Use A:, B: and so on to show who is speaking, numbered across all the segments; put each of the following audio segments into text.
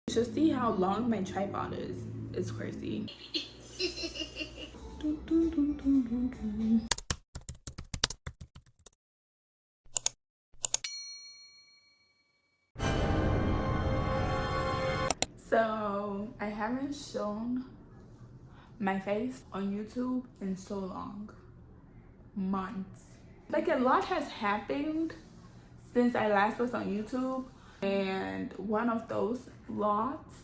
A: You should see how long my tripod is. It's crazy. So I haven't shown my face on YouTube in so long. Months. Like a lot has happened since I last was on YouTube, and one of those lots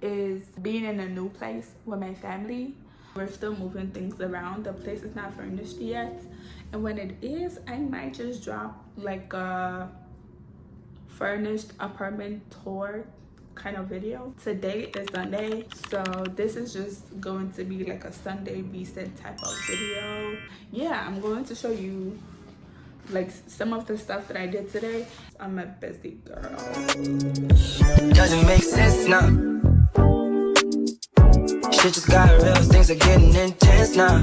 A: is being in a new place with my family. We're still moving things around. The place is not furnished yet, and when it is, I might just drop like a furnished apartment tour kind of video. Today is Sunday, so this is just going to be like a Sunday reset type of video. Yeah, I'm going to show you like some of the stuff that I did today. I'm a busy girl.
B: Doesn't make sense now. Shit just got real, things are getting intense now.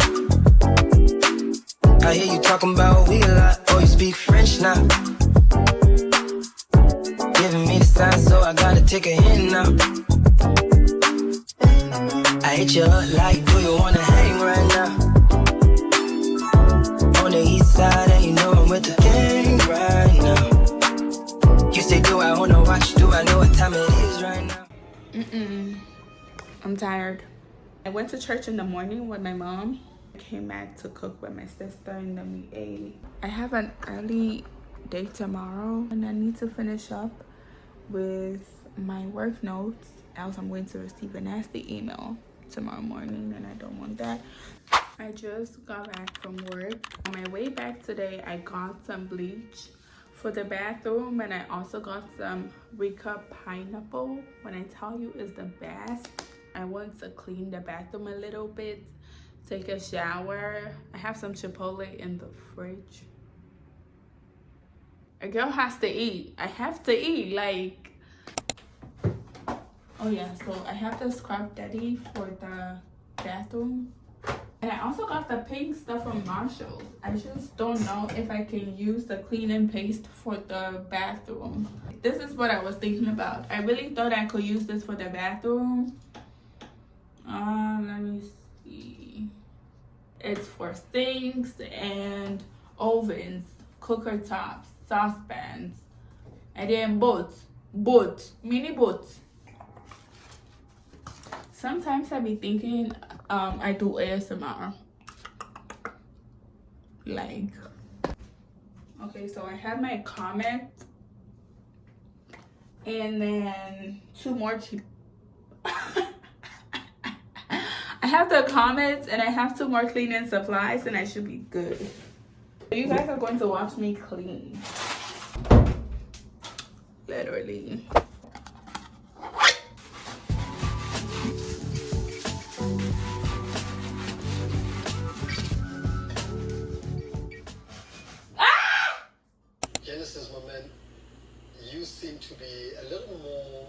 B: I hear you talking about we a lot. Oh, you speak French now. Giving me the sign, so I gotta take a hint now. I hit you up like, do you wanna hang right now? On the east side, and you know I'm with the gang right now. You say, do I wanna watch? Do I know what time it is right now?
A: I'm tired. I went to church in the morning with my mom. I came back to cook with my sister, and then we ate. I have an early day tomorrow, and I need to finish up with my work notes, else I'm going to receive a nasty email tomorrow morning, and I don't want that. I just got back from work. On my way back today, I got some bleach for the bathroom, and I also got some Rica pineapple. When I tell you it's the best, I want to clean the bathroom a little bit, take a shower. I have some Chipotle in the fridge. A girl has to eat. I have to eat, like. Oh yeah, so I have the scrub daddy for the bathroom. And I also got the pink stuff from Marshalls. I just don't know if I can use the clean and paste for the bathroom. This is what I was thinking about. I really thought I could use this for the bathroom. Let me see. It's for sinks and ovens, cooker tops, saucepans, and then mini boats. Sometimes I be thinking I do ASMR. Like, okay, so I have my comment, and then two more I have the comments, and I have two more cleaning supplies, and I should be good. You guys are going to watch me clean. Literally.
C: Genesis moment, you seem to be a little more.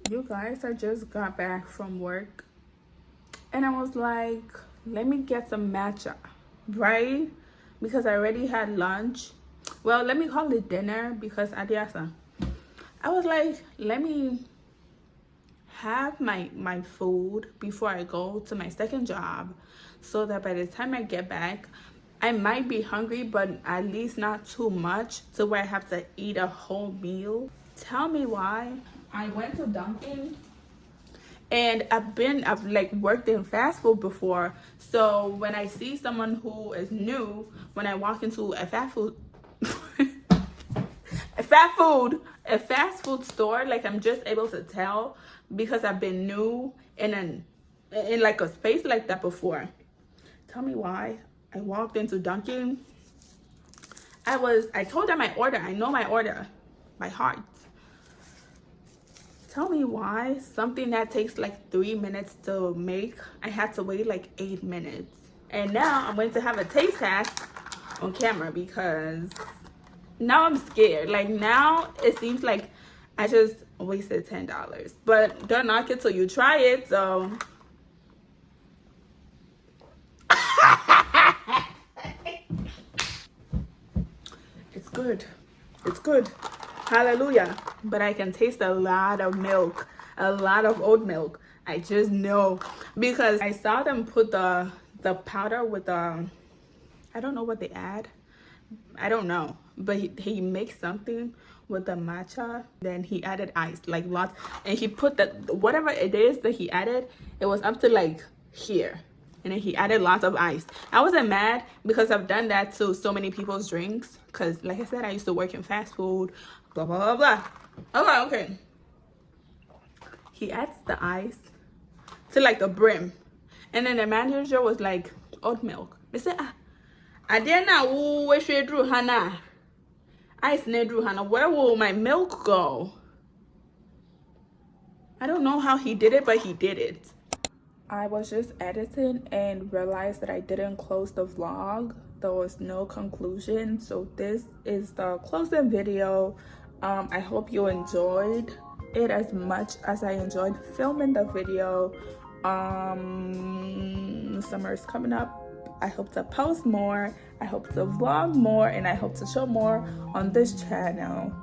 A: You guys, I just got back from work, and I was like, let me get some matcha, right? Because I already had lunch. Well, let me call it dinner because adiasa. I was like, let me have my food before I go to my second job, so that by the time I get back, I might be hungry, but at least not too much to where I have to eat a whole meal. Tell me why. I went to Dunkin', and I've like worked in fast food before, so when I see someone who is new, when I walk into a fast food fast food store, like I'm just able to tell because I've been new in like a space like that before. Tell me why. I walked into Dunkin'. I told them my order. I know my order by heart. Tell me why something that takes like 3 minutes to make, I had to wait like 8 minutes. And now I'm going to have a taste test on camera because now I'm scared. Like now it seems like I just wasted $10. But don't knock it till you try it. So good. It's good. Hallelujah. But I can taste a lot of milk, a lot of oat milk. I just know because I saw them put the powder with the, I don't know what they add. I don't know, but he makes something with the matcha. Then he added ice, like lots, and he put that whatever it is that he added, it was up to like here, and then he added lots of ice. I wasn't mad because I've done that to so many people's drinks. Cause like I said, I used to work in fast food. Blah blah blah blah. Okay. He adds the ice to like the brim, and then the manager was like, oat milk. They said, I didn't know where she drew Hannah. Ice drew Hannah. Where will my milk go? I don't know how he did it, but he did it. I was just editing and realized that I didn't close the vlog. There was no conclusion, so this is the closing video. I hope you enjoyed it as much as I enjoyed filming the video. Summer is coming up. I hope to post more, I hope to vlog more, and I hope to show more on this channel.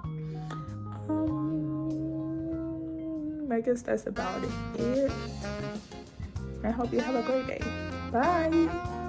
A: I guess that's about it. I hope you have a great day. Bye.